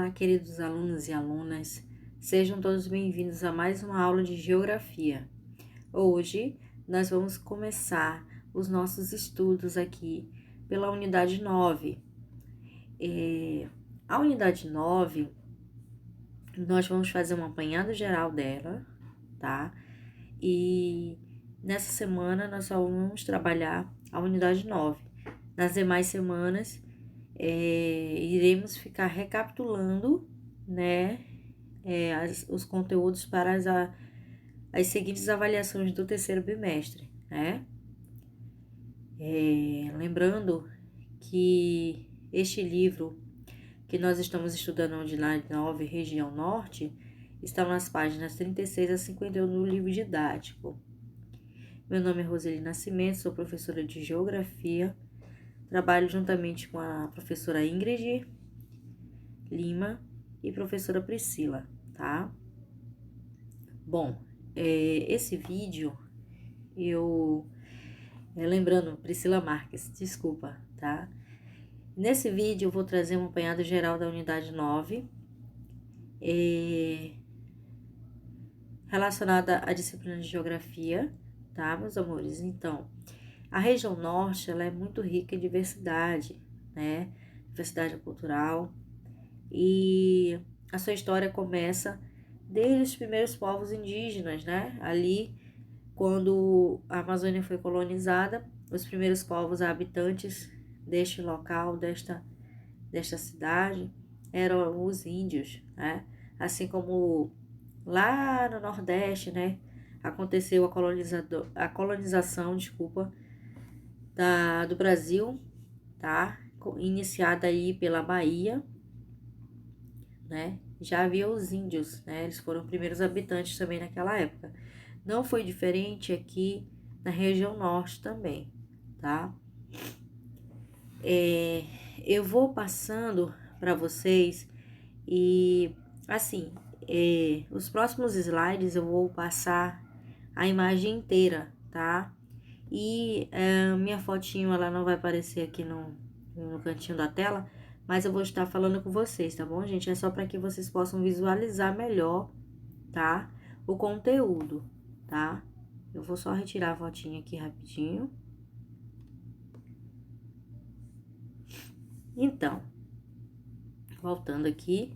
Olá, queridos alunos e alunas, sejam todos bem-vindos a mais uma aula de Geografia. Hoje, nós vamos começar os nossos estudos aqui pela unidade 9. A unidade 9, nós vamos fazer um apanhado geral dela, tá? E nessa semana, nós só vamos trabalhar a unidade 9. Nas demais semanas, iremos ficar recapitulando, né, os conteúdos para as seguintes avaliações do terceiro bimestre, né? Lembrando que este livro que nós estamos estudando na unidade 9, região norte, está nas páginas 36 a 51 do livro didático. Meu nome é Roseli Nascimento, sou professora de Geografia. Trabalho juntamente com a professora Ingrid Lima e professora Priscila, tá? Bom, esse vídeo lembrando, Priscila Marques, desculpa, tá? Nesse vídeo eu vou trazer um apanhado geral da unidade 9, relacionada à disciplina de Geografia, tá, meus amores? Então, a região norte, ela é muito rica em diversidade, né? Diversidade cultural. E a sua história começa desde os primeiros povos indígenas, né? Ali, quando a Amazônia foi colonizada, os primeiros povos habitantes deste local, desta cidade, eram os índios, né? Assim como lá no Nordeste, né? Aconteceu a colonização, do Brasil, tá? Iniciada aí pela Bahia, né? Já havia os índios, né? Eles foram os primeiros habitantes também naquela época. Não foi diferente aqui na região norte também, tá? Eu vou passando para vocês e, assim, os próximos slides eu vou passar a imagem inteira, tá? E minha fotinho, ela não vai aparecer aqui no cantinho da tela, mas eu vou estar falando com vocês, tá bom, gente? É só para que vocês possam visualizar melhor, tá? O conteúdo, tá? Eu vou só retirar a fotinha aqui rapidinho. Então, voltando aqui,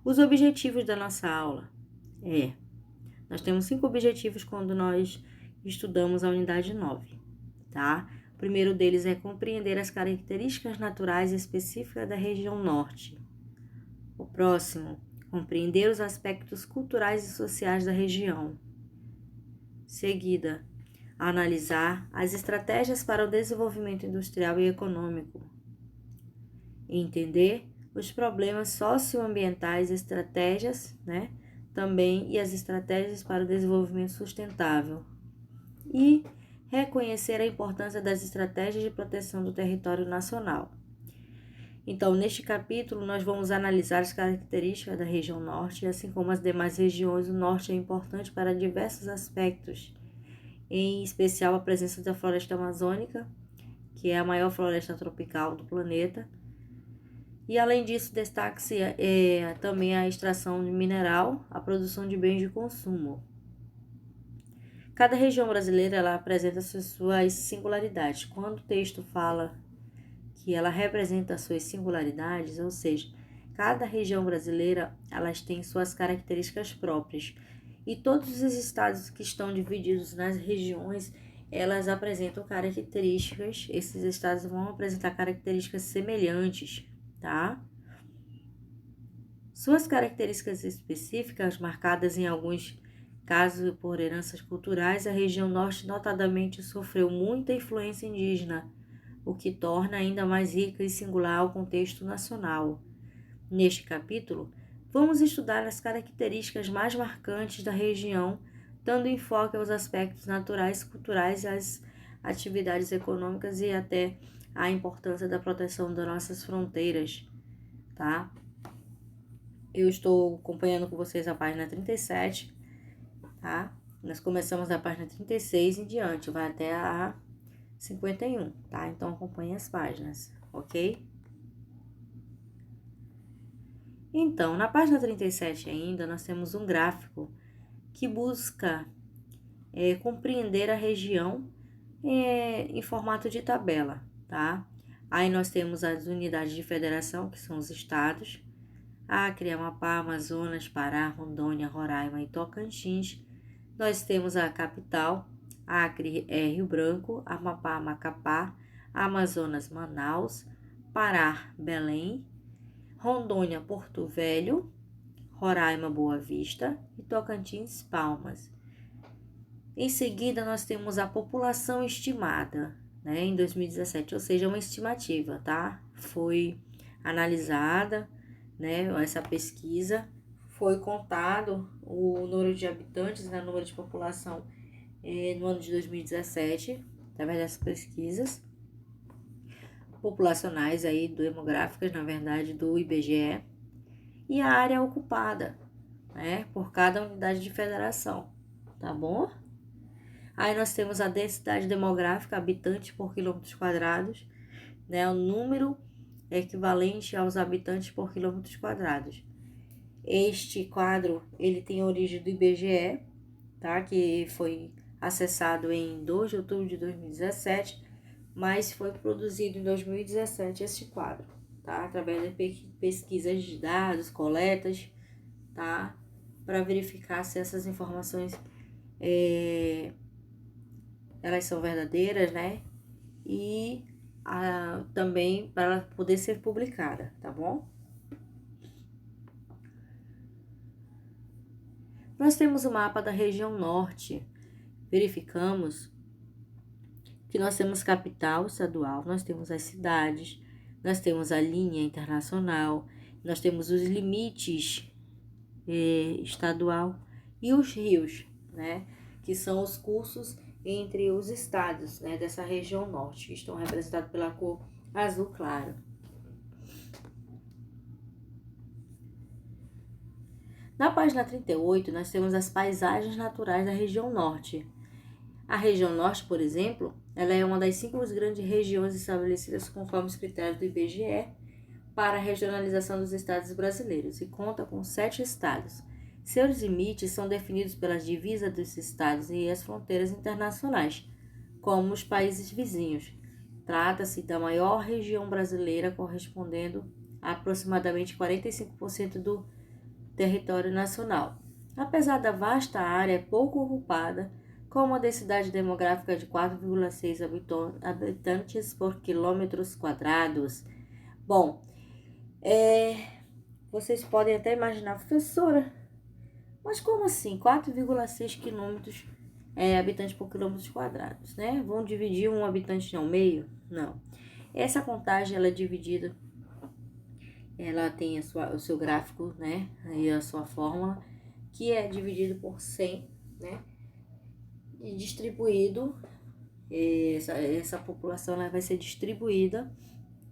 os objetivos da nossa aula. Nós temos 5 objetivos quando nós estudamos a unidade 9, tá? O primeiro deles é compreender as características naturais específicas da região norte. O próximo, compreender os aspectos culturais e sociais da região. Seguida, analisar as estratégias para o desenvolvimento industrial e econômico. Entender os problemas socioambientais, estratégias, né? Também e as estratégias para o desenvolvimento sustentável. E reconhecer a importância das estratégias de proteção do território nacional. Então, neste capítulo, nós vamos analisar as características da região norte, assim como as demais regiões. O norte é importante para diversos aspectos, em especial a presença da floresta amazônica, que é a maior floresta tropical do planeta. E, além disso, destaca-se também a extração de mineral, a produção de bens de consumo. Cada região brasileira ela apresenta suas singularidades. Quando o texto fala que ela representa as suas singularidades, ou seja, cada região brasileira elas têm suas características próprias. E todos os estados que estão divididos nas regiões, elas apresentam características, esses estados vão apresentar características semelhantes, tá? Suas características específicas, marcadas em alguns casos por heranças culturais, a região norte notadamente sofreu muita influência indígena, o que torna ainda mais rica e singular o contexto nacional. Neste capítulo, vamos estudar as características mais marcantes da região, dando enfoque aos aspectos naturais, culturais, às atividades econômicas e até a importância da proteção das nossas fronteiras, tá? Eu estou acompanhando com vocês a página 37, tá? Nós começamos da página 36 em diante, vai até a 51, tá? Então, acompanhe as páginas, ok? Então, na página 37 ainda, nós temos um gráfico que busca compreender a região em formato de tabela, tá? Aí nós temos as unidades de federação, que são os estados: Acre, Amapá, Amazonas, Pará, Rondônia, Roraima e Tocantins. Nós temos a capital: Acre é Rio Branco, Amapá, Macapá, Amazonas, Manaus, Pará, Belém, Rondônia, Porto Velho, Roraima, Boa Vista e Tocantins, Palmas. Em seguida, nós temos a população estimada, né, em 2017, ou seja, uma estimativa, tá? Foi analisada, né, essa pesquisa, foi contado o número de habitantes, né, o número de população no ano de 2017, através dessas pesquisas populacionais aí, demográficas, na verdade, do IBGE, e a área ocupada, né, por cada unidade de federação, tá bom? Aí nós temos a densidade demográfica, habitantes por quilômetros quadrados, né, o número equivalente aos habitantes por quilômetros quadrados. Este quadro, ele tem origem do IBGE, tá, que foi acessado em 2 de outubro de 2017, mas foi produzido em 2017 este quadro, tá, através de pesquisas de dados, coletas, tá, para verificar se essas informações elas são verdadeiras, né? E também para ela poder ser publicada, tá bom? Nós temos o mapa da região norte. Verificamos que nós temos capital estadual, nós temos as cidades, nós temos a linha internacional, nós temos os limites estadual e os rios, né? Que são os cursos entre os estados, né, dessa região norte, que estão representados pela cor azul claro. Na página 38, nós temos as paisagens naturais da região norte. A região norte, por exemplo, ela é uma das 5 grandes regiões estabelecidas conforme os critérios do IBGE para a regionalização dos estados brasileiros e conta com 7 estados. Seus limites são definidos pelas divisas dos estados e as fronteiras internacionais, como os países vizinhos. Trata-se da maior região brasileira, correspondendo a aproximadamente 45% do território nacional. Apesar da vasta área pouco ocupada, com uma densidade demográfica de 4,6 habitantes por quilômetros quadrados. Bom, vocês podem até imaginar, professora, mas como assim? 4,6 quilômetros habitantes por quilômetros quadrados, né? Vão dividir um habitante ao meio? Não. Essa contagem ela é dividida, ela tem o seu gráfico, né? E a sua fórmula, que é dividido por 100, né? E distribuído, essa população ela vai ser distribuída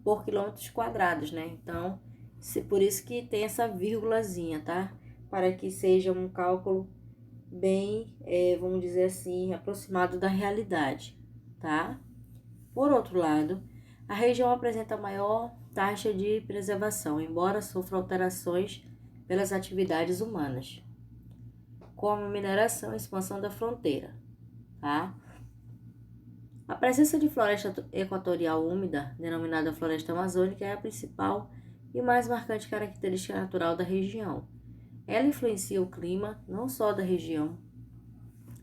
por quilômetros quadrados, né? Então, por isso que tem essa vírgulazinha, tá? Para que seja um cálculo bem, vamos dizer assim, aproximado da realidade, tá? Por outro lado, a região apresenta maior taxa de preservação, embora sofra alterações pelas atividades humanas, como a mineração e expansão da fronteira, tá? A presença de floresta equatorial úmida, denominada floresta amazônica, é a principal e mais marcante característica natural da região. Ela influencia o clima não só da região,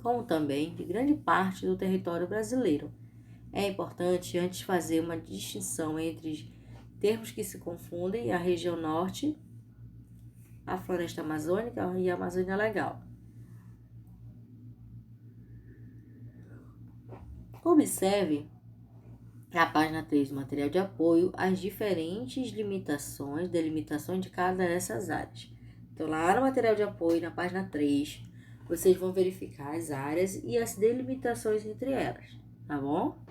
como também de grande parte do território brasileiro. É importante antes fazer uma distinção entre termos que se confundem: a região norte, a floresta amazônica e a Amazônia Legal. Observe na página 3 do material de apoio as diferentes delimitações de cada dessas áreas. Então, lá no material de apoio, na página 3, vocês vão verificar as áreas e as delimitações entre elas, tá bom?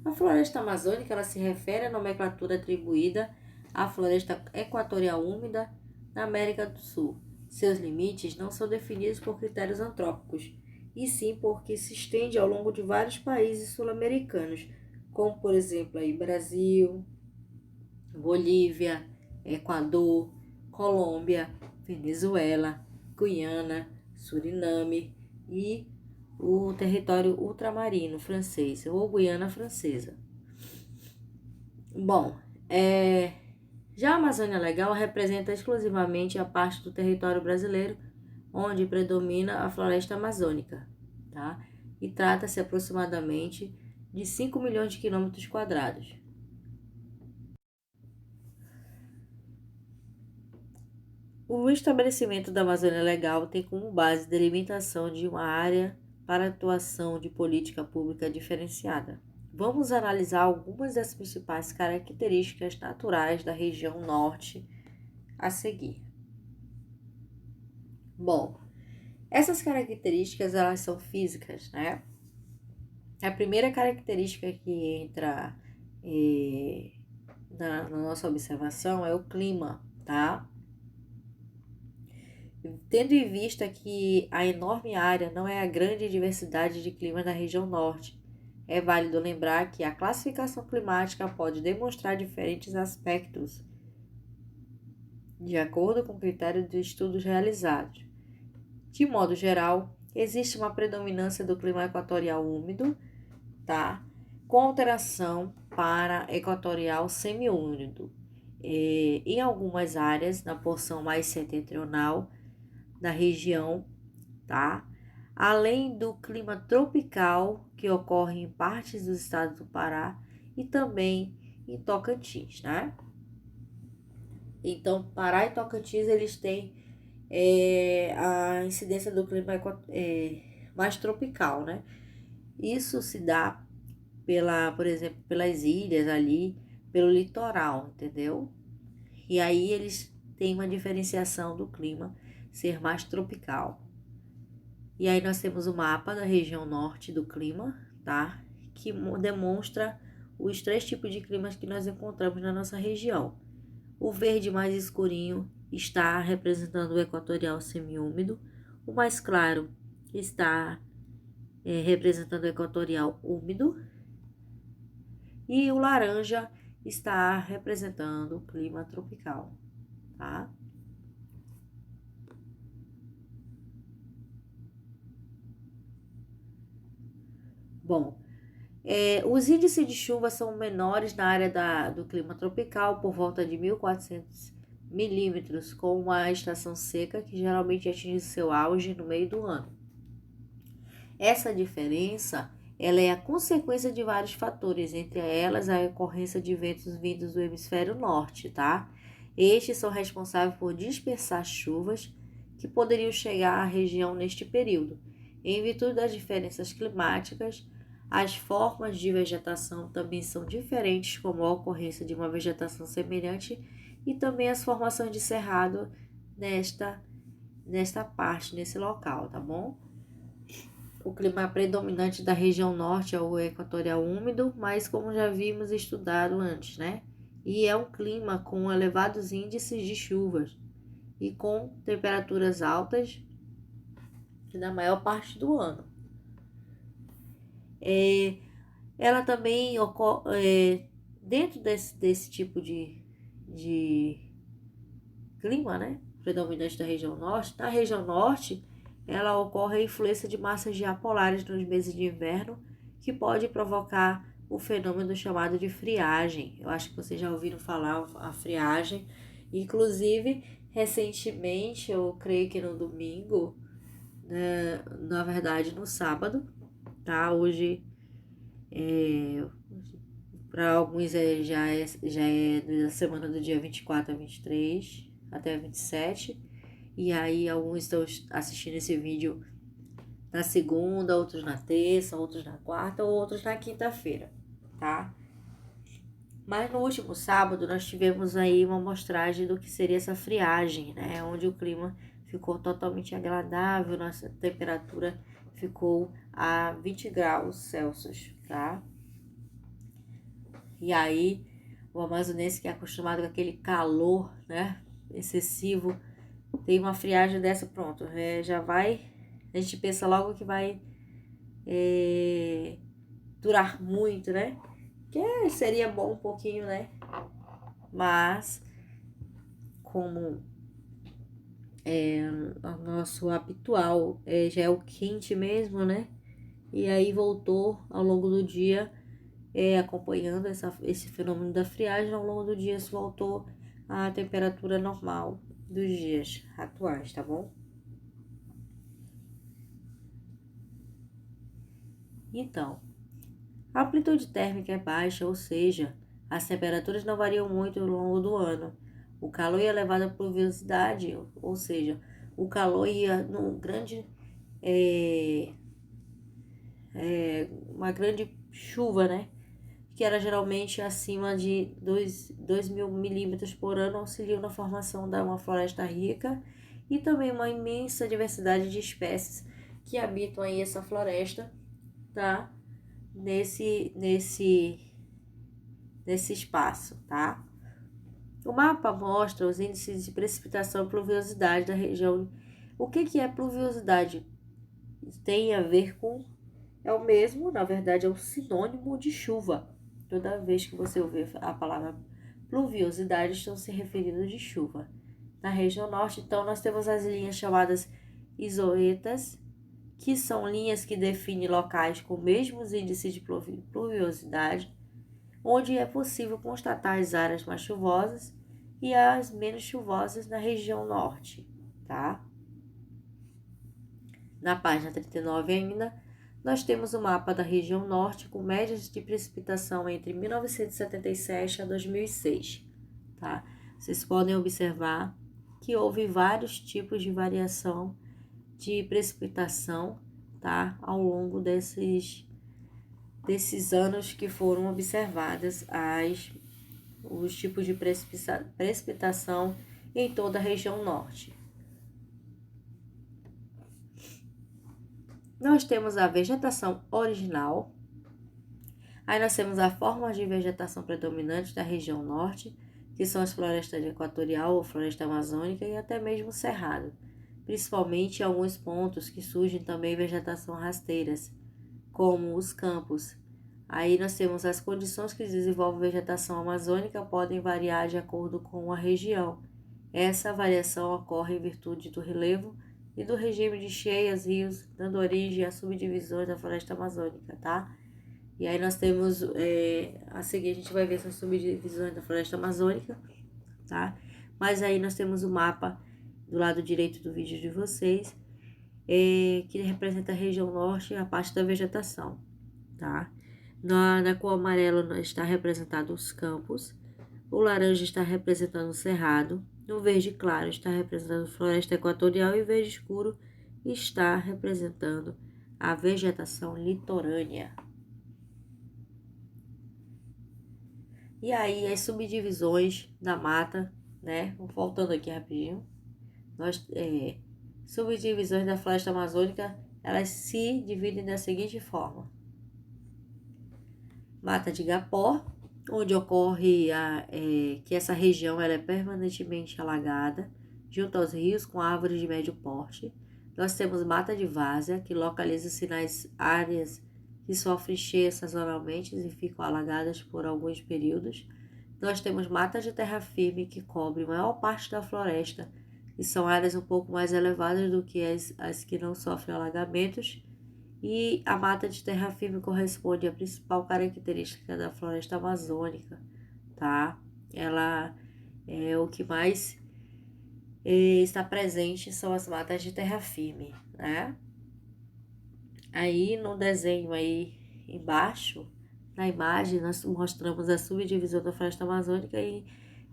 A floresta amazônica ela se refere à nomenclatura atribuída à floresta equatorial úmida na América do Sul. Seus limites não são definidos por critérios antrópicos, e sim porque se estende ao longo de vários países sul-americanos, como por exemplo aí Brasil, Bolívia, Equador, Colômbia, Venezuela, Guiana, Suriname e o território ultramarino francês, ou Guiana Francesa. Bom, já a Amazônia Legal representa exclusivamente a parte do território brasileiro, onde predomina a floresta amazônica, tá? E trata-se aproximadamente de 5 milhões de quilômetros quadrados. O estabelecimento da Amazônia Legal tem como base a delimitação de uma área para atuação de política pública diferenciada. Vamos analisar algumas das principais características naturais da região norte a seguir. Bom, essas características elas são físicas, né? A primeira característica que entra na nossa observação é o clima, tá? Tendo em vista que a enorme área não é a grande diversidade de clima da região norte, é válido lembrar que a classificação climática pode demonstrar diferentes aspectos de acordo com o critério de estudos realizados. De modo geral, existe uma predominância do clima equatorial úmido, tá? Com alteração para equatorial semiúmido. Em algumas áreas, na porção mais setentrional da região, tá? Além do clima tropical que ocorre em partes dos estados do Pará e também em Tocantins, né? Então, Pará e Tocantins, eles têm a incidência do clima mais tropical, né? Isso se dá por exemplo, pelas ilhas ali, pelo litoral, entendeu? E aí eles têm uma diferenciação do clima ser mais tropical. E aí nós temos o mapa da região norte do clima, tá? Que demonstra os 3 tipos de climas que nós encontramos na nossa região. O verde mais escurinho está representando o equatorial semiúmido, o mais claro está representando o equatorial úmido e o laranja está representando o clima tropical, tá? Bom, os índices de chuva são menores na área do clima tropical, por volta de 1.400 milímetros, com uma estação seca que geralmente atinge seu auge no meio do ano. Essa diferença ela é a consequência de vários fatores, entre elas a ocorrência de ventos vindos do hemisfério norte, tá? Estes são responsáveis por dispersar chuvas que poderiam chegar à região neste período. Em virtude das diferenças climáticas, as formas de vegetação também são diferentes, como a ocorrência de uma vegetação semelhante e também as formações de cerrado nesta parte, nesse local, tá bom? O clima predominante da região norte é o equatorial úmido, mas como já vimos estudado antes, né? E é um clima com elevados índices de chuvas e com temperaturas altas na maior parte do ano. Ela também ocorre dentro desse tipo de clima, né? Predominante da região norte. Na região norte, ela ocorre a influência de massas de ar polares nos meses de inverno, que pode provocar o fenômeno chamado de friagem. Eu acho que vocês já ouviram falar a friagem. Inclusive, recentemente, eu creio que no domingo, né, na verdade no sábado, tá? Hoje, para alguns já é da semana do dia 24 a 23, até 27. E aí alguns estão assistindo esse vídeo na segunda, outros na terça, outros na quarta ou outros na quinta-feira, tá? Mas no último sábado nós tivemos aí uma amostragem do que seria essa friagem, né? Onde o clima ficou totalmente agradável, nossa temperatura ficou a 20 graus Celsius, tá? E aí o amazonense que é acostumado com aquele calor, né, excessivo, tem uma friagem dessa, pronto, já vai, a gente pensa logo que vai durar muito, né? Que seria bom um pouquinho, né? mas como o nosso habitual já é o quente mesmo, né? E aí voltou ao longo do dia, acompanhando esse fenômeno da friagem, ao longo do dia se voltou à temperatura normal dos dias atuais, tá bom? Então, a amplitude térmica é baixa, ou seja, as temperaturas não variam muito ao longo do ano. O calor e a elevada pluviosidade, ou seja, o calor ia num grande, uma grande chuva, né? Que era geralmente acima de 2.000 milímetros por ano, auxiliam na formação de uma floresta rica e também uma imensa diversidade de espécies que habitam aí essa floresta, tá? Nesse espaço, tá? O mapa mostra os índices de precipitação e pluviosidade da região. O que é pluviosidade? Tem a ver com... É o mesmo, na verdade, é um sinônimo de chuva. Toda vez que você ouvir a palavra pluviosidade, estão se referindo de chuva. Na região norte, então, nós temos as linhas chamadas isoetas, que são linhas que definem locais com mesmos índices de pluviosidade, onde é possível constatar as áreas mais chuvosas e as menos chuvosas na região norte, tá? Na página 39 ainda, nós temos o mapa da região norte com médias de precipitação entre 1977 a 2006, tá? Vocês podem observar que houve vários tipos de variação de precipitação, tá? Ao longo desses anos que foram observadas os tipos de precipitação em toda a região norte. Nós temos a vegetação original, aí nós temos a forma de vegetação predominante da região norte, que são as florestas equatorial ou floresta amazônica e até mesmo cerrado, principalmente em alguns pontos que surgem também vegetação rasteiras, como os campos. Aí nós temos as condições que desenvolvem vegetação amazônica podem variar de acordo com a região. Essa variação ocorre em virtude do relevo e do regime de cheias, rios, dando origem a subdivisões da floresta amazônica, tá? E aí nós temos, a seguir a gente vai ver essas subdivisões da floresta amazônica, tá? Mas aí nós temos o mapa do lado direito do vídeo de vocês, que representa a região norte e a parte da vegetação, tá? Na cor amarela está representado os campos, o laranja está representando o cerrado, no verde claro está representando floresta equatorial e verde escuro está representando a vegetação litorânea. E aí as subdivisões da mata, né? Voltando aqui rapidinho, subdivisões da floresta amazônica, elas se dividem da seguinte forma: mata de igapó, onde ocorre que essa região ela é permanentemente alagada, junto aos rios com árvores de médio porte. Nós temos mata de várzea, que localiza-se nas áreas que sofrem cheias sazonalmente e ficam alagadas por alguns períodos. Nós temos mata de terra firme, que cobre a maior parte da floresta, e são áreas um pouco mais elevadas do que as que não sofrem alagamentos. E a mata de terra firme corresponde à principal característica da floresta amazônica, tá? Ela é o que mais está presente, são as matas de terra firme, né? Aí no desenho aí embaixo, na imagem, nós mostramos a subdivisão da floresta amazônica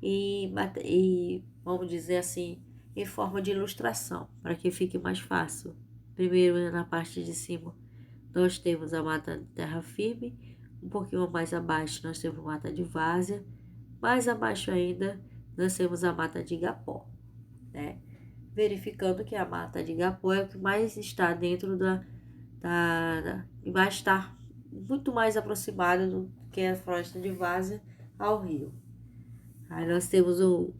e vamos dizer assim, em forma de ilustração, para que fique mais fácil. Primeiro, na parte de cima, nós temos a mata de terra firme, um pouquinho mais abaixo nós temos a mata de várzea, mais abaixo ainda nós temos a mata de igapó, né? Verificando que a mata de igapó é o que mais está dentro e vai estar muito mais aproximada do que a floresta de várzea ao rio. Aí nós temos o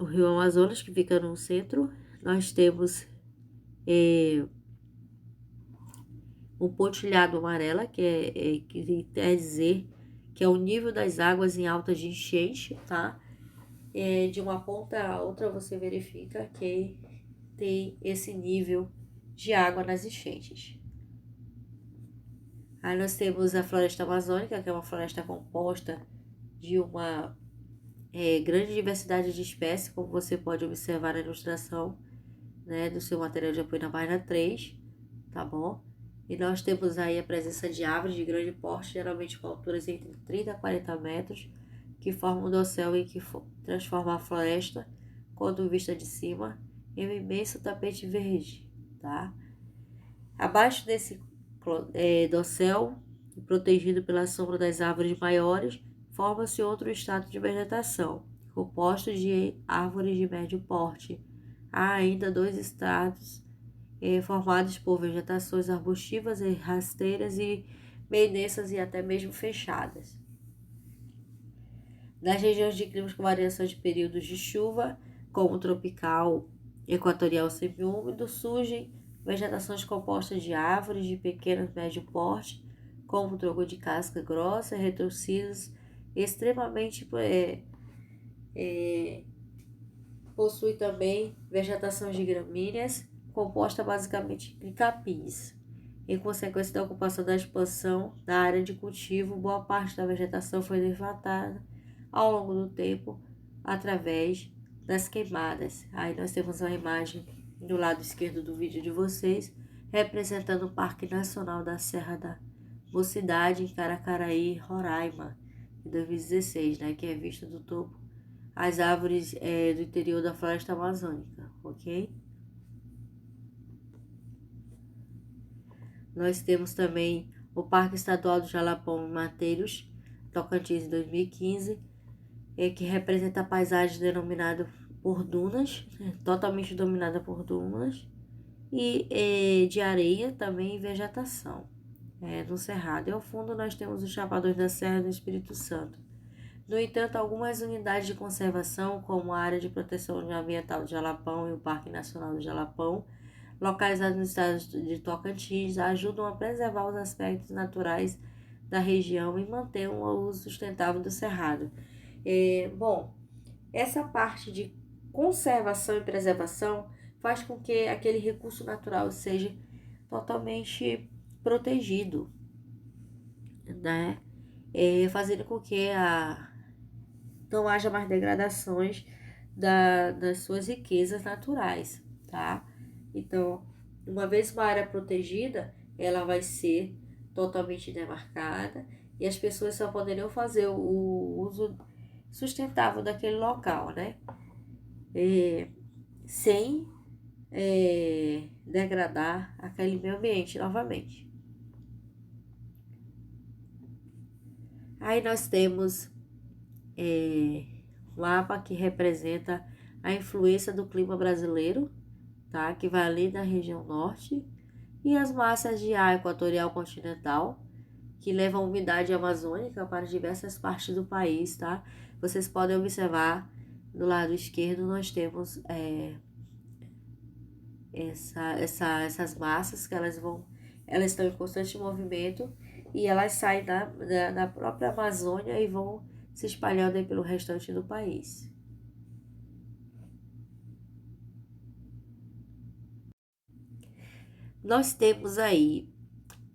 rio Amazonas, que fica no centro, nós temos o pontilhado amarela, que quer dizer que é o nível das águas em alta de enchente, tá? de uma ponta a outra você verifica que tem esse nível de água nas enchentes. Aí nós temos a floresta amazônica, que é uma floresta composta de uma grande diversidade de espécies, como você pode observar na ilustração, né, do seu material de apoio na página 3, tá bom? E nós temos aí a presença de árvores de grande porte, geralmente com alturas entre 30 a 40 metros, que formam um dossel e que transforma a floresta, quando vista de cima, em um imenso tapete verde, tá? Abaixo desse dossel, protegido pela sombra das árvores maiores, forma-se outro estado de vegetação, composto de árvores de médio porte. Há ainda dois estratos formados por vegetações arbustivas e rasteiras e meio densas e até mesmo fechadas. Nas regiões de climas com variação de períodos de chuva, como tropical, equatorial semiúmido, surgem vegetações compostas de árvores de pequeno e médio porte, como tronco de casca grossa, retorcidos, extremamente possui também vegetação de gramíneas, composta basicamente de capins. Em consequência da ocupação da expansão da área de cultivo, boa parte da vegetação foi devastada ao longo do tempo através das queimadas. Aí nós temos uma imagem do lado esquerdo do vídeo de vocês, representando o Parque Nacional da Serra da Mocidade, em Caracaraí, Roraima, em 2016, né, que é visto do topo as árvores do interior da floresta amazônica, ok? Nós temos também o Parque Estadual do Jalapão Mateiros, Tocantins, em 2015, que representa a paisagem denominada por dunas, totalmente dominada por dunas, e de areia também e vegetação, no Cerrado. E ao fundo nós temos os Chapadões da Serra do Espírito Santo. No entanto, algumas unidades de conservação, como a Área de Proteção Ambiental do Jalapão e o Parque Nacional do Jalapão, localizados no estado de Tocantins, ajudam a preservar os aspectos naturais da região e manter um uso sustentável do cerrado. Bom, essa parte de conservação e preservação faz com que aquele recurso natural seja totalmente protegido, né? Fazendo com que não haja mais degradações das suas riquezas naturais, tá? Então, uma vez uma área protegida, ela vai ser totalmente demarcada e as pessoas só poderiam fazer o uso sustentável daquele local, né? Sem degradar aquele meio ambiente novamente. Aí nós temos um mapa que representa a influência do clima brasileiro, tá? Que vai ali da região norte, e as massas de ar equatorial continental, que levam a umidade amazônica para diversas partes do país, tá? Vocês podem observar do lado esquerdo nós temos essas massas que elas estão em constante movimento e elas saem da própria Amazônia e vão se espalhando aí pelo restante do país. Nós temos aí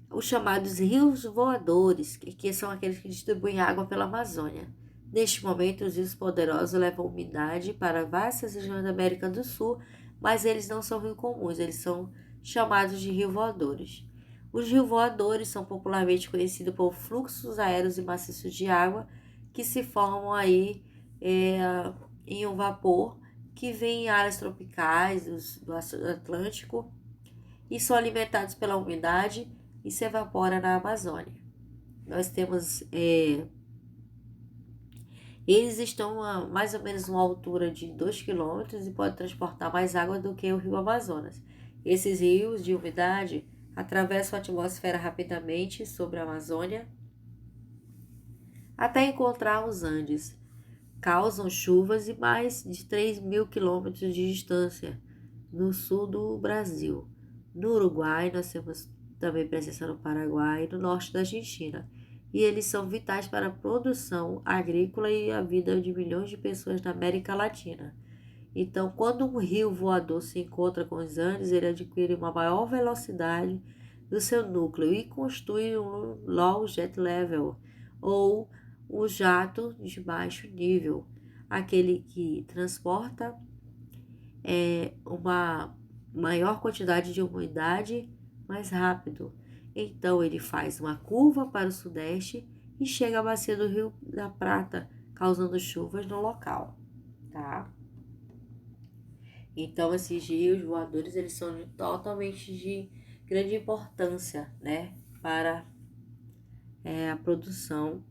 os chamados rios voadores, que são aqueles que distribuem água pela Amazônia. Neste momento, os rios poderosos levam umidade para vastas regiões da América do Sul, mas eles não são rios comuns, eles são chamados de rios voadores. Os rios voadores são popularmente conhecidos por fluxos aéreos e maciços de água que se formam aí em um vapor que vem em áreas tropicais do Atlântico e são alimentados pela umidade e se evapora na Amazônia. Nós temos eles estão a mais ou menos uma altura de 2 quilômetros e podem transportar mais água do que o rio Amazonas. Esses rios de umidade atravessam a atmosfera rapidamente sobre a Amazônia até encontrar os Andes. Causam chuvas e mais de 3.000 quilômetros de distância no sul do Brasil. No Uruguai, nós temos também presença no Paraguai e no norte da Argentina. e eles são vitais para a produção agrícola e a vida de milhões de pessoas na América Latina. Então, quando um rio voador se encontra com os Andes, ele adquire uma maior velocidade do seu núcleo e constitui um low jet level, ou o jato de baixo nível, aquele que transporta uma maior quantidade de umidade mais rápido. Então, ele faz uma curva para o sudeste e chega à bacia do Rio da Prata, causando chuvas no local, tá? Então, esses rios voadores, eles são totalmente de grande importância, né, para a produção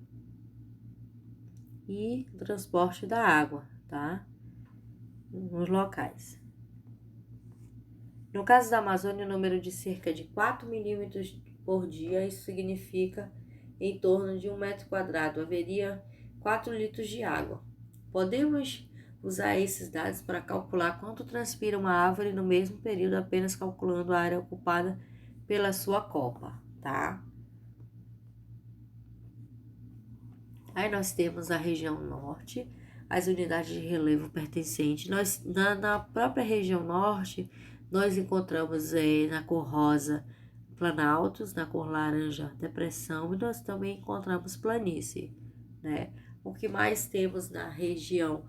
e transporte da água, tá, nos locais. No caso da Amazônia, o número de cerca de 4 milímetros por dia, isso significa em torno de 1 metro quadrado, haveria 4 litros de água. Podemos usar esses dados para calcular quanto transpira uma árvore no mesmo período, apenas calculando a área ocupada pela sua copa, tá? Aí nós temos a região norte, as unidades de relevo pertencentes. Na própria região norte, nós encontramos na cor rosa planaltos, na cor laranja depressão, e nós também encontramos planície, né? O que mais temos na região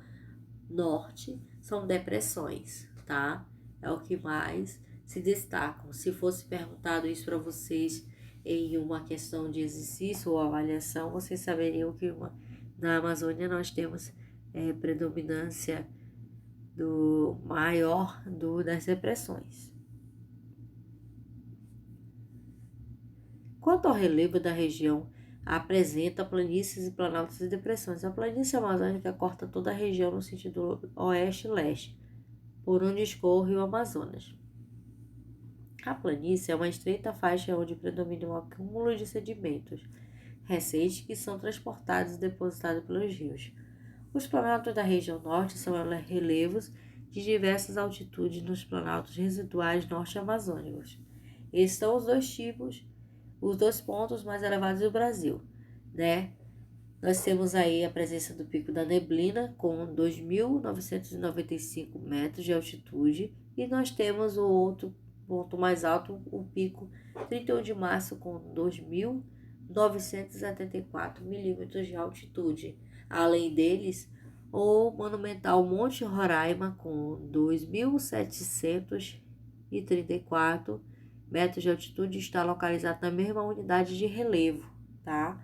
norte são depressões, tá? É o que mais se destacam. Se fosse perguntado isso para vocês em uma questão de exercício ou avaliação, vocês saberiam que na Amazônia nós temos predominância das depressões. Quanto ao relevo da região, apresenta planícies e planaltos e depressões. A planície amazônica corta toda a região no sentido oeste-leste, por onde escorre o Rio Amazonas. A planície é uma estreita faixa onde predomina um acúmulo de sedimentos recentes que são transportados e depositados pelos rios. Os planaltos da região norte são relevos de diversas altitudes nos planaltos residuais norte-amazônicos. Esses são os dois pontos mais elevados do Brasil, né? Nós temos aí a presença do Pico da Neblina, com 2.995 metros de altitude, e nós temos o outro ponto mais alto, o Pico 31 de Março, com 2.974 milímetros de altitude. Além deles, o monumental Monte Roraima, com 2.734 metros de altitude, está localizado na mesma unidade de relevo, tá?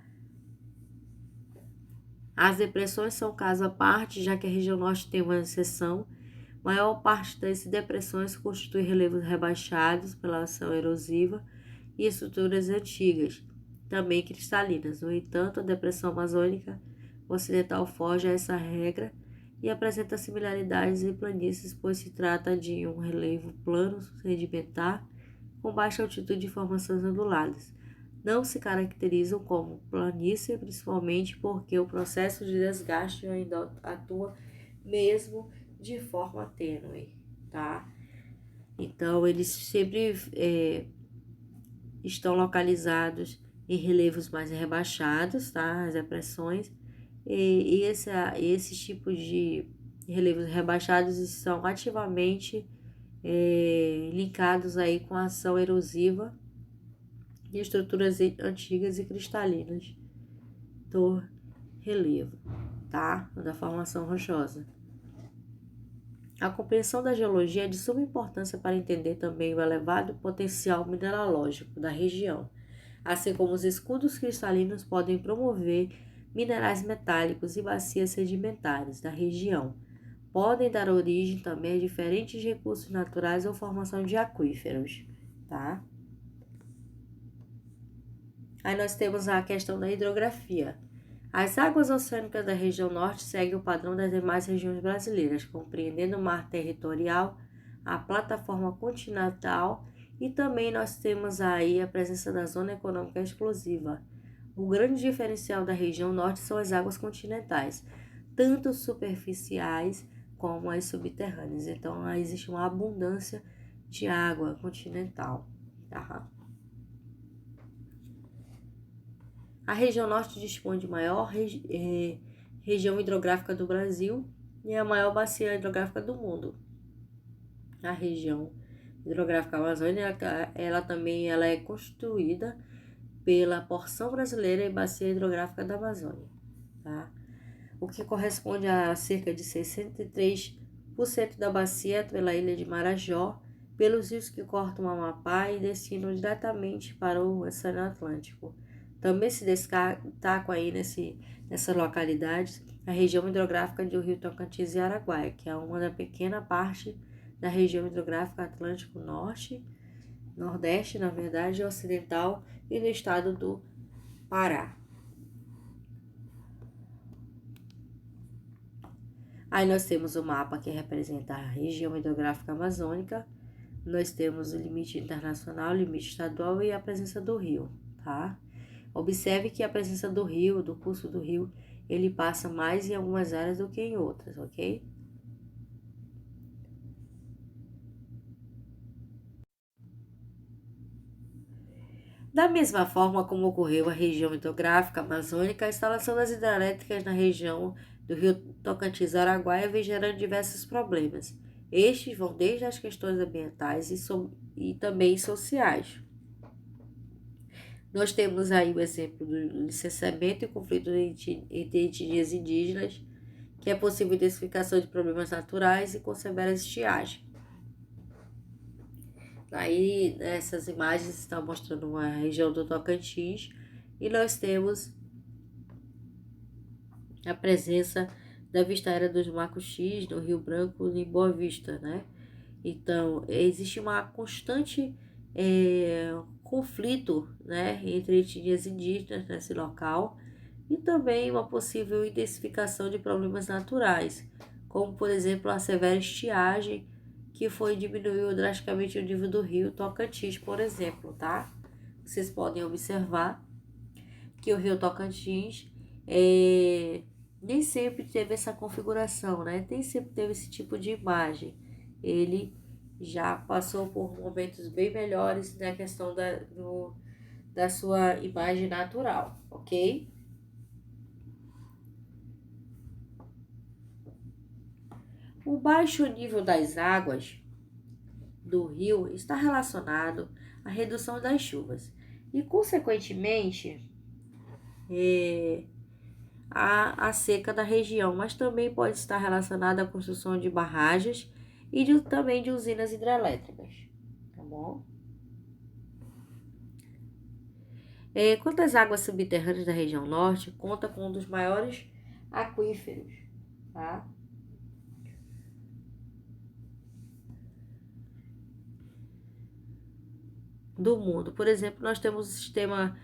As depressões são caso à parte, já que a região norte tem uma exceção. A maior parte das depressões constitui relevos rebaixados pela ação erosiva e estruturas antigas, também cristalinas. No entanto, a depressão amazônica ocidental foge a essa regra e apresenta similaridades em planícies, pois se trata de um relevo plano sedimentar com baixa altitude e formações onduladas. Não se caracterizam como planície, principalmente porque o processo de desgaste ainda atua mesmo de forma tênue, tá? Então, eles sempre estão localizados em relevos mais rebaixados, tá? As depressões. E esses tipos de relevos rebaixados estão ativamente linkados aí com a ação erosiva de estruturas antigas e cristalinas do relevo, tá? Da formação rochosa. A compreensão da geologia é de suma importância para entender também o elevado potencial mineralógico da região, assim como os escudos cristalinos podem promover minerais metálicos e bacias sedimentares da região. Podem dar origem também a diferentes recursos naturais ou formação de aquíferos, tá? Aí nós temos a questão da hidrografia. As águas oceânicas da região norte seguem o padrão das demais regiões brasileiras, compreendendo o mar territorial, a plataforma continental e também nós temos aí a presença da zona econômica exclusiva. O grande diferencial da região norte são as águas continentais, tanto superficiais como as subterrâneas. Então, existe uma abundância de água continental, tá? A região norte dispõe de maior região hidrográfica do Brasil e a maior bacia hidrográfica do mundo. A região hidrográfica amazônica, ela é constituída pela porção brasileira e bacia hidrográfica da Amazônia, tá? O que corresponde a cerca de 63% da bacia pela ilha de Marajó, pelos rios que cortam o Amapá e destinam diretamente para o Oceano Atlântico. Também se destacam aí nessa localidade a região hidrográfica do rio Tocantins e Araguaia, que é uma da pequena parte da região hidrográfica Atlântico Norte, Nordeste, na verdade, Ocidental e no estado do Pará. Aí nós temos o mapa que representa a região hidrográfica amazônica, nós temos o limite internacional, o limite estadual e a presença do rio, tá? Observe que a presença do rio, do curso do rio, ele passa mais em algumas áreas do que em outras, ok? Da mesma forma como ocorreu a região hidrográfica amazônica, a instalação das hidrelétricas na região do rio Tocantins-Araguaia vem gerando diversos problemas. Estes vão desde as questões ambientais e também sociais. Nós temos aí o exemplo do licenciamento e conflito entre etnias indígenas, que é possível identificação de problemas naturais e com severa estiagem. Aí, essas imagens estão mostrando uma região do Tocantins e nós temos a presença da Vista Aérea dos Macuxis, no Rio Branco e Boa Vista, né? Então, existe uma constante conflito, né, entre etnias indígenas nesse local e também uma possível intensificação de problemas naturais, como, por exemplo, a severa estiagem, que diminuiu drasticamente o nível do rio Tocantins, por exemplo, tá? Vocês podem observar que o rio Tocantins nem sempre teve essa configuração, né? Nem sempre teve esse tipo de imagem. Ele já passou por momentos bem melhores na questão da sua imagem natural, ok? O baixo nível das águas do rio está relacionado à redução das chuvas e, consequentemente, a seca da região, mas também pode estar relacionada à construção de barragens e também de usinas hidrelétricas, tá bom? Quanto às águas subterrâneas da região norte, conta com um dos maiores aquíferos, tá? Do mundo. Por exemplo, nós temos o sistema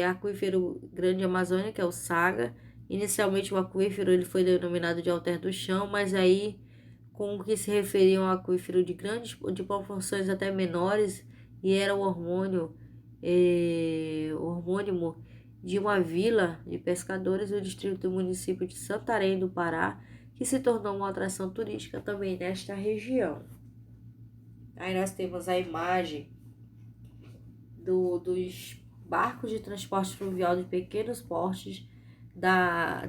aquífero Grande Amazônia, que é o SAGA. Inicialmente o aquífero ele foi denominado de Alter do Chão, mas aí com o que se referia ao aquífero de proporções até menores, e era o hormônimo de uma vila de pescadores do distrito do município de Santarém, do Pará, que se tornou uma atração turística também nesta região. Aí nós temos a imagem dos barcos de transporte fluvial de pequenos portes,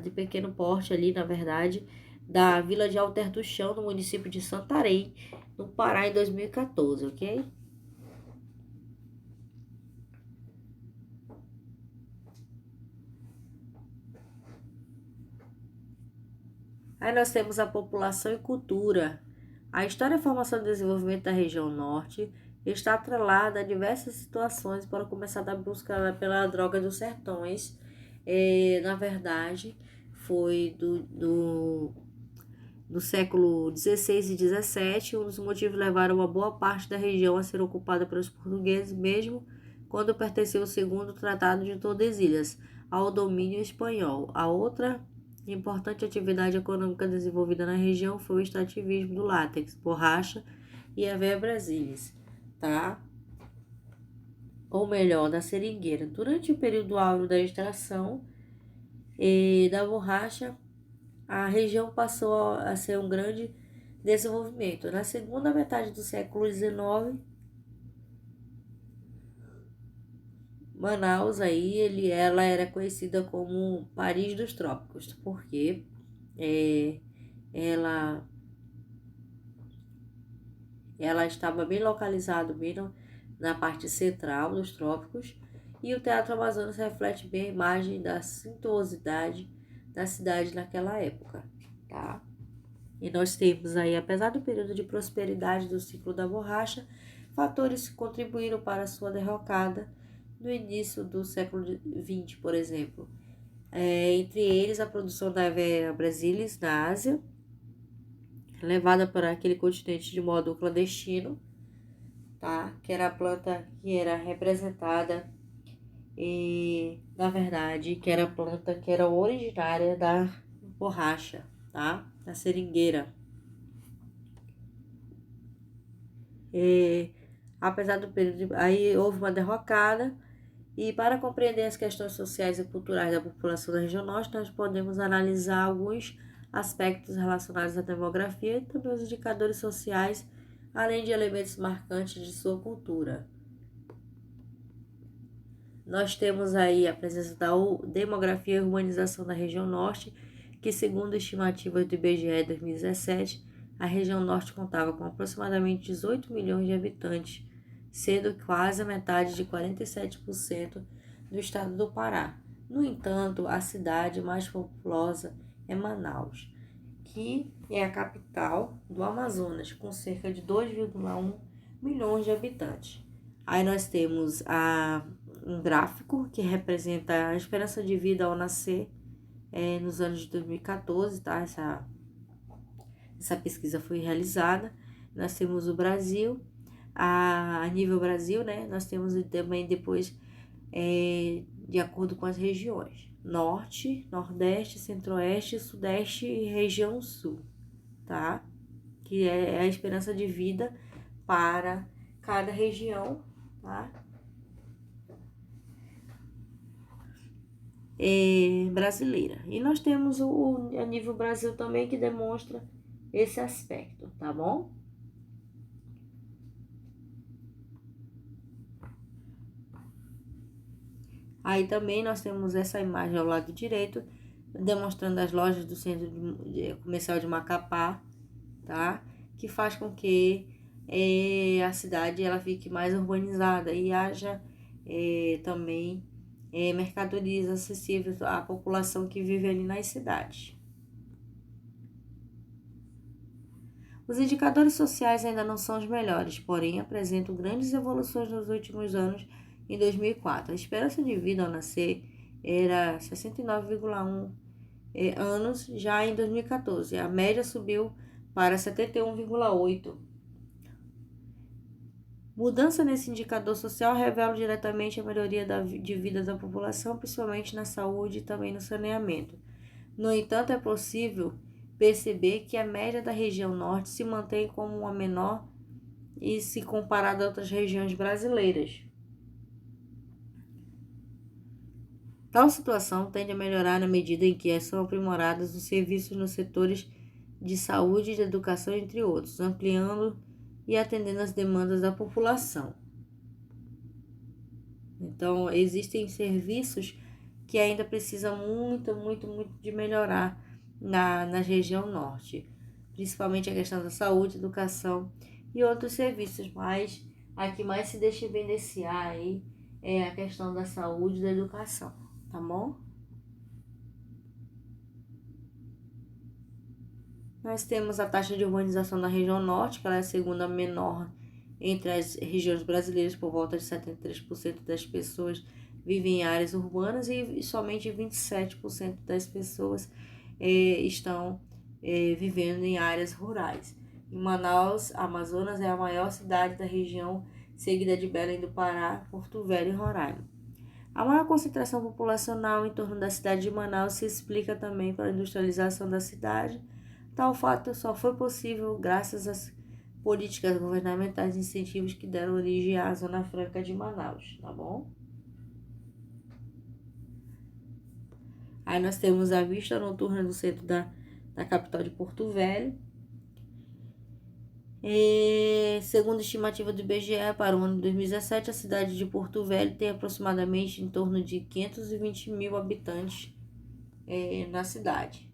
de pequeno porte ali, na verdade, da vila de Alter do Chão, no município de Santarém, no Pará, em 2014, ok? Aí nós temos a população e cultura. A história, formação e desenvolvimento da região norte está atrelada a diversas situações para começar da busca pela droga dos sertões. Na verdade, foi do século XVI e XVII, um dos motivos levaram uma boa parte da região a ser ocupada pelos portugueses, mesmo quando pertenceu ao segundo Tratado de Tordesilhas ao domínio espanhol. A outra importante atividade econômica desenvolvida na região foi o extrativismo do látex, borracha e a veia brasilis, tá? Ou melhor, da seringueira. Durante o período áureo da extração da borracha, a região passou a ser um grande desenvolvimento. Na segunda metade do século XIX, Manaus aí, ela era conhecida como Paris dos Trópicos, porque é, ela, ela estava bem localizada, na parte central dos trópicos, e o Teatro Amazonas reflete bem a imagem da suntuosidade da cidade naquela época, tá? E nós temos aí, apesar do período de prosperidade do ciclo da borracha, fatores que contribuíram para a sua derrocada no início do século XX, por exemplo. Entre eles, a produção da Vera brasilis na Ásia, levada para aquele continente de modo clandestino, tá? Que era a planta que era representada e, na verdade, que era a planta que era originária da borracha, tá? Da seringueira. Apesar do período, aí houve uma derrocada, e para compreender as questões sociais e culturais da população da região norte, nós podemos analisar alguns aspectos relacionados à demografia e também os indicadores sociais, além de elementos marcantes de sua cultura. Nós temos aí a presença da demografia e urbanização da região norte, que, segundo estimativas do IBGE 2017, a região norte contava com aproximadamente 18 milhões de habitantes, sendo quase a metade de 47% do estado do Pará. No entanto, a cidade mais populosa é Manaus, que é a capital do Amazonas, com cerca de 2,1 milhões de habitantes. Aí nós temos um gráfico que representa a esperança de vida ao nascer nos anos de 2014, tá? Essa pesquisa foi realizada. Nós temos o Brasil, a nível Brasil, né? Nós temos também depois, de acordo com as regiões, Norte, Nordeste, Centro-Oeste, Sudeste e região Sul, tá? Que é a esperança de vida para cada região, tá? Brasileira. E nós temos a nível Brasil também, que demonstra esse aspecto, tá bom? Aí também nós temos essa imagem ao lado direito, demonstrando as lojas do centro comercial de Macapá, tá? Que faz com que a cidade ela fique mais urbanizada e haja também mercadorias acessíveis à população que vive ali nas cidades. Os indicadores sociais ainda não são os melhores, porém apresentam grandes evoluções nos últimos anos. Em 2004, a esperança de vida ao nascer era 69,1 anos, já em 2014 a média subiu para 71,8. Mudança nesse indicador social revela diretamente a melhoria de vida da população, principalmente na saúde e também no saneamento. No entanto, é possível perceber que a média da região norte se mantém como uma menor e se comparada a outras regiões brasileiras. Tal situação tende a melhorar na medida em que são aprimorados os serviços nos setores de saúde e de educação, entre outros, ampliando e atendendo às demandas da população. Então, existem serviços que ainda precisam muito de melhorar na região norte, principalmente a questão da saúde, educação e outros serviços, mas a que mais se deixa evidenciar aí é a questão da saúde e da educação, tá bom? Nós temos a taxa de urbanização da região norte, que ela é a segunda menor entre as regiões brasileiras, por volta de 73% das pessoas vivem em áreas urbanas e somente 27% das pessoas estão vivendo em áreas rurais. Em Manaus, Amazonas é a maior cidade da região, seguida de Belém do Pará, Porto Velho e Roraima. A maior concentração populacional em torno da cidade de Manaus se explica também pela industrialização da cidade. Tal fato só foi possível graças às políticas governamentais e incentivos que deram origem à Zona Franca de Manaus, tá bom? Aí nós temos a vista noturna do centro da capital de Porto Velho. Segundo a estimativa do IBGE, para o ano de 2017, a cidade de Porto Velho tem aproximadamente em torno de 520 mil habitantes na cidade.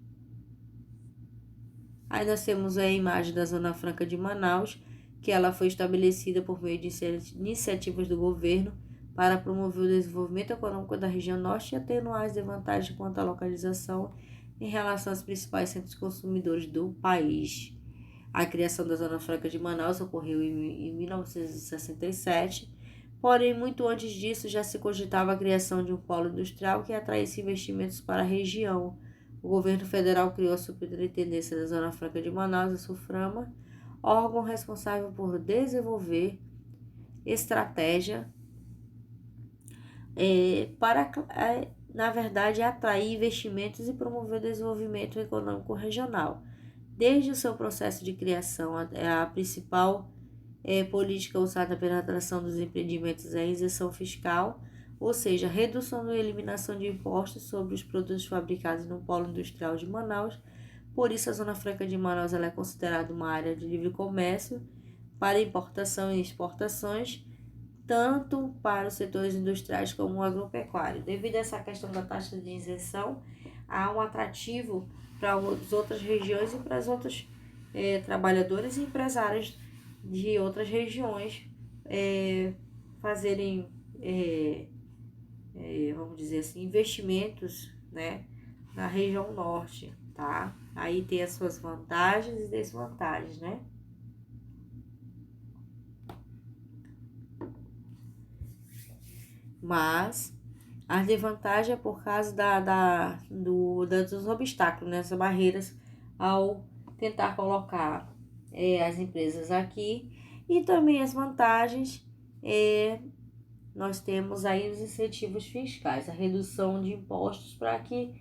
Aí nós temos a imagem da Zona Franca de Manaus, que ela foi estabelecida por meio de iniciativas do governo para promover o desenvolvimento econômico da região norte e atenuar as desvantagens quanto à localização em relação aos principais centros consumidores do país. A criação da Zona Franca de Manaus ocorreu em 1967, porém, muito antes disso já se cogitava a criação de um polo industrial que atraísse investimentos para a região. O governo federal criou a Superintendência da Zona Franca de Manaus, a SUFRAMA, órgão responsável por desenvolver estratégia para, na verdade, atrair investimentos e promover o desenvolvimento econômico regional. Desde o seu processo de criação, a principal política usada pela atração dos empreendimentos é a isenção fiscal, ou seja, a redução ou eliminação de impostos sobre os produtos fabricados no polo industrial de Manaus. Por isso, a Zona Franca de Manaus ela é considerada uma área de livre comércio para importação e exportações, tanto para os setores industriais como o agropecuário. Devido a essa questão da taxa de isenção, há um atrativo para as outras regiões e para as outras trabalhadores e empresários de outras regiões fazerem, vamos dizer assim, investimentos, né, na região norte, tá? Aí tem as suas vantagens e desvantagens, né? Mas a desvantagem é por causa dos obstáculos, né, das barreiras ao tentar colocar as empresas aqui. E também as vantagens, nós temos aí os incentivos fiscais, a redução de impostos para que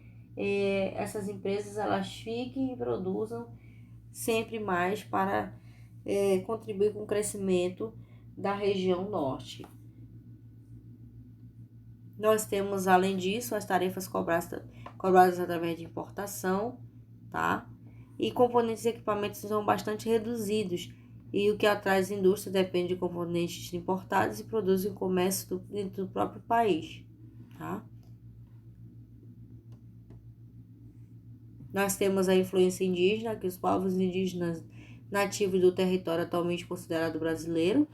essas empresas elas fiquem e produzam sempre mais para contribuir com o crescimento da região norte. Nós temos, além disso, as tarefas cobradas através de importação, tá? E componentes e equipamentos são bastante reduzidos. E o que atrai as indústrias depende de componentes importados e produzem comércio dentro do próprio país, tá? Nós temos a influência indígena, que os povos indígenas nativos do território atualmente considerado brasileiro.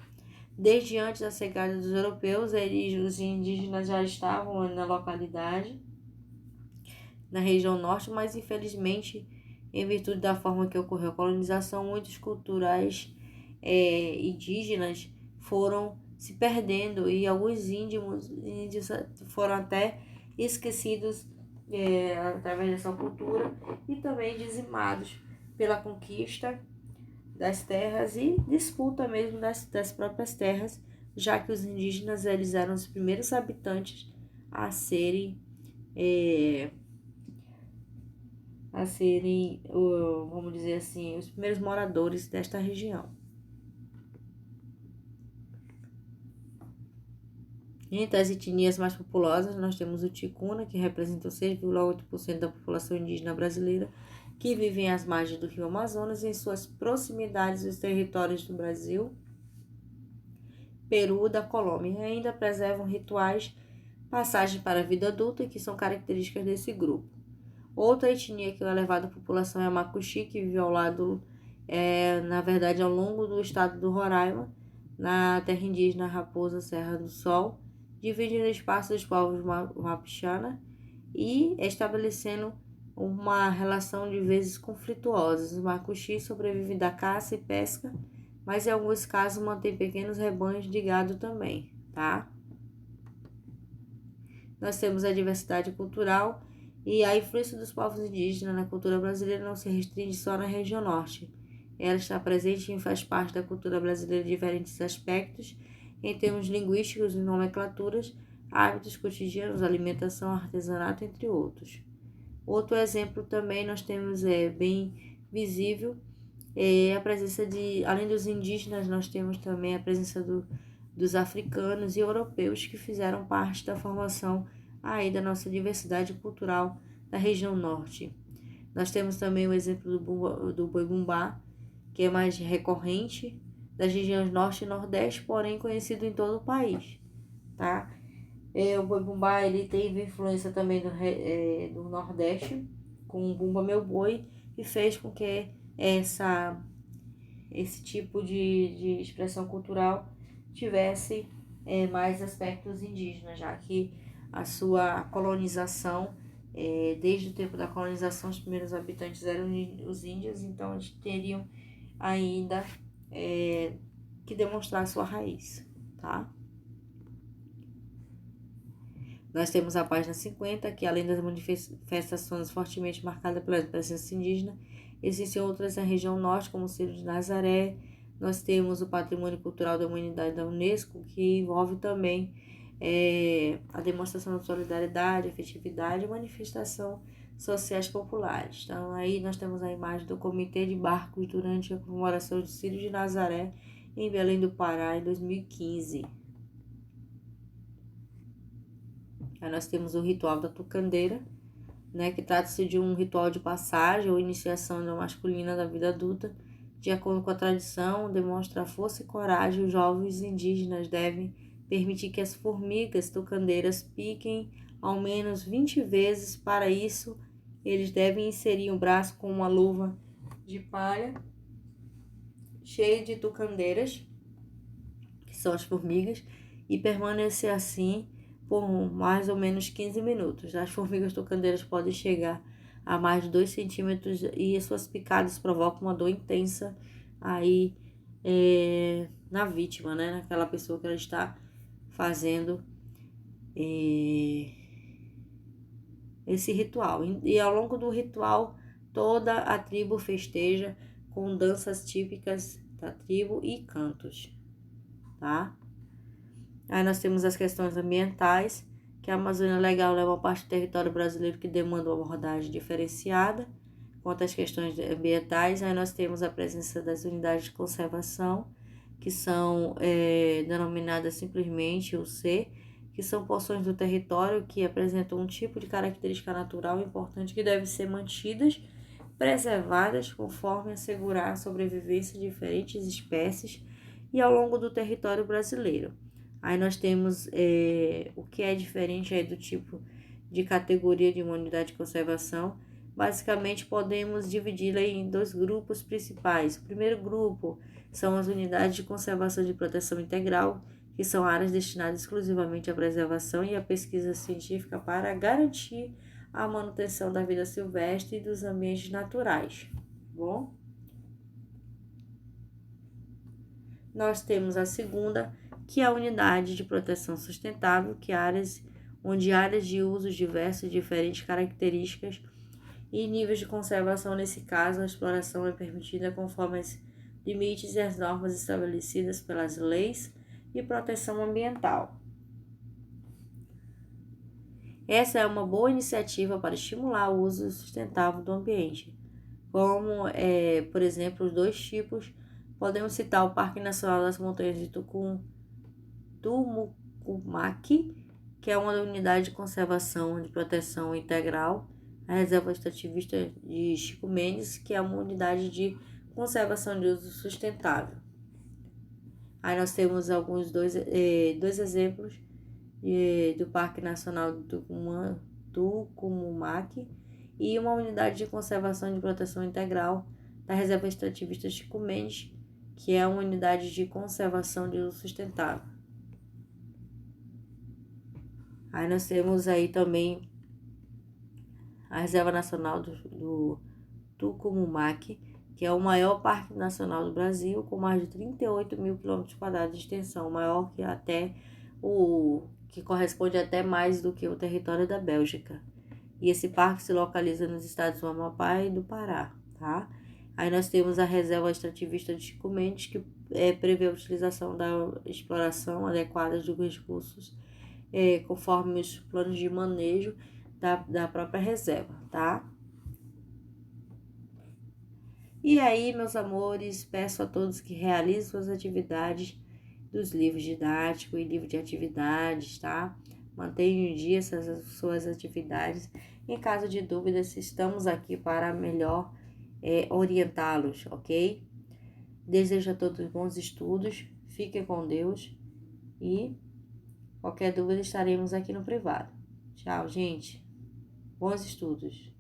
Desde antes da chegada dos europeus, os indígenas já estavam na localidade, na região norte, mas infelizmente, em virtude da forma que ocorreu a colonização, muitos culturais indígenas foram se perdendo e alguns índios foram até esquecidos através dessa cultura e também dizimados pela conquista das terras e disputa mesmo das próprias terras, já que os indígenas eles eram os primeiros habitantes a serem, vamos dizer assim, os primeiros moradores desta região. Entre as etnias mais populosas, nós temos o Ticuna, que representa 6,8% da população indígena brasileira, que vivem às margens do rio Amazonas e em suas proximidades os territórios do Brasil, Peru e da Colômbia, e ainda preservam rituais, passagem para a vida adulta, que são características desse grupo. Outra etnia que é elevada à população é a Macuxi, que vive ao lado, na verdade, ao longo do estado do Roraima, na terra indígena Raposa Serra do Sol, dividindo o espaço dos povos Mapixana e estabelecendo uma relação de vezes conflituosa. Os Macuxi sobrevivem da caça e pesca, mas em alguns casos mantêm pequenos rebanhos de gado também, tá? Nós temos a diversidade cultural e a influência dos povos indígenas na cultura brasileira não se restringe só na região norte. Ela está presente e faz parte da cultura brasileira em diferentes aspectos, em termos linguísticos e nomenclaturas, hábitos cotidianos, alimentação, artesanato, entre outros. Outro exemplo também nós temos bem visível a presença além dos indígenas, nós temos também a presença dos africanos e europeus que fizeram parte da formação aí da nossa diversidade cultural da região norte. Nós temos também o exemplo do boi bumbá, que é mais recorrente das regiões norte e nordeste, porém conhecido em todo o país, tá? O boi bumbá, ele teve influência também do nordeste, com o Bumba Meu Boi, e fez com que esse tipo de expressão cultural tivesse mais aspectos indígenas, já que a sua colonização, desde o tempo da colonização, os primeiros habitantes eram os índios, então eles teriam ainda que demonstrar a sua raiz, tá? Nós temos a página 50, que além das manifestações fortemente marcadas pela presença indígena, existem outras na região norte, como o Ciro de Nazaré. Nós temos o Patrimônio Cultural da Humanidade da Unesco, que envolve também a demonstração de solidariedade, afetividade e manifestação sociais populares. Então, aí nós temos a imagem do Comitê de Barcos durante a comemoração de Ciro de Nazaré, em Belém do Pará, em 2015. Aí nós temos o ritual da tucandeira, né, que trata-se de um ritual de passagem ou iniciação da masculina da vida adulta. De acordo com a tradição, demonstra força e coragem. Os jovens indígenas devem permitir que as formigas tucandeiras piquem ao menos 20 vezes. Para isso, eles devem inserir um braço com uma luva de palha cheia de tucandeiras, que são as formigas, e permanecer assim por mais ou menos 15 minutos. As formigas tucandeiras podem chegar a mais de 2 centímetros e suas picadas provocam uma dor intensa aí na vítima, né? Naquela pessoa que ela está fazendo esse ritual. E ao longo do ritual, toda a tribo festeja com danças típicas da tribo e cantos, tá? Aí nós temos as questões ambientais, que a Amazônia Legal é uma parte do território brasileiro que demanda uma abordagem diferenciada. Quanto às questões ambientais, aí nós temos a presença das unidades de conservação, que são denominadas simplesmente UC, que são porções do território que apresentam um tipo de característica natural importante que deve ser mantidas, preservadas, conforme assegurar a sobrevivência de diferentes espécies e ao longo do território brasileiro. Aí nós temos o que é diferente aí do tipo de categoria de uma unidade de conservação. Basicamente, podemos dividi-la em 2 grupos principais. O primeiro grupo são as unidades de conservação de proteção integral, que são áreas destinadas exclusivamente à preservação e à pesquisa científica para garantir a manutenção da vida silvestre e dos ambientes naturais. Bom, nós temos a segunda, que é a unidade de proteção sustentável, que onde áreas de usos diversos, diferentes características e níveis de conservação. Nesse caso, a exploração é permitida conforme os limites e as normas estabelecidas pelas leis de proteção ambiental. Essa é uma boa iniciativa para estimular o uso sustentável do ambiente, como, por exemplo, os 2 tipos. Podemos citar o Parque Nacional das Montanhas de Tumucumaque, que é uma unidade de conservação de proteção integral, a Reserva Extrativista de Chico Mendes, que é uma unidade de conservação de uso sustentável. Aí nós temos dois exemplos do Parque Nacional do Tucumumaque e uma unidade de conservação de proteção integral da Reserva Extrativista Chico Mendes, que é uma unidade de conservação de uso sustentável. Aí nós temos aí também a Reserva Nacional do Tucumumaque, que é o maior parque nacional do Brasil, com mais de 38 mil km² de extensão, maior que corresponde até mais do que o território da Bélgica. E esse parque se localiza nos estados do Amapá e do Pará, tá? Aí nós temos a Reserva Extrativista de Chico Mendes, que prevê a utilização da exploração adequada dos recursos, conforme os planos de manejo da própria reserva, tá? E aí, meus amores, peço a todos que realizem suas atividades dos livros didáticos e livro de atividades, tá? Mantenham em dia essas suas atividades. Em caso de dúvidas, estamos aqui para melhor orientá-los, ok? Desejo a todos bons estudos, fiquem com Deus e qualquer dúvida estaremos aqui no privado. Tchau, gente. Bons estudos.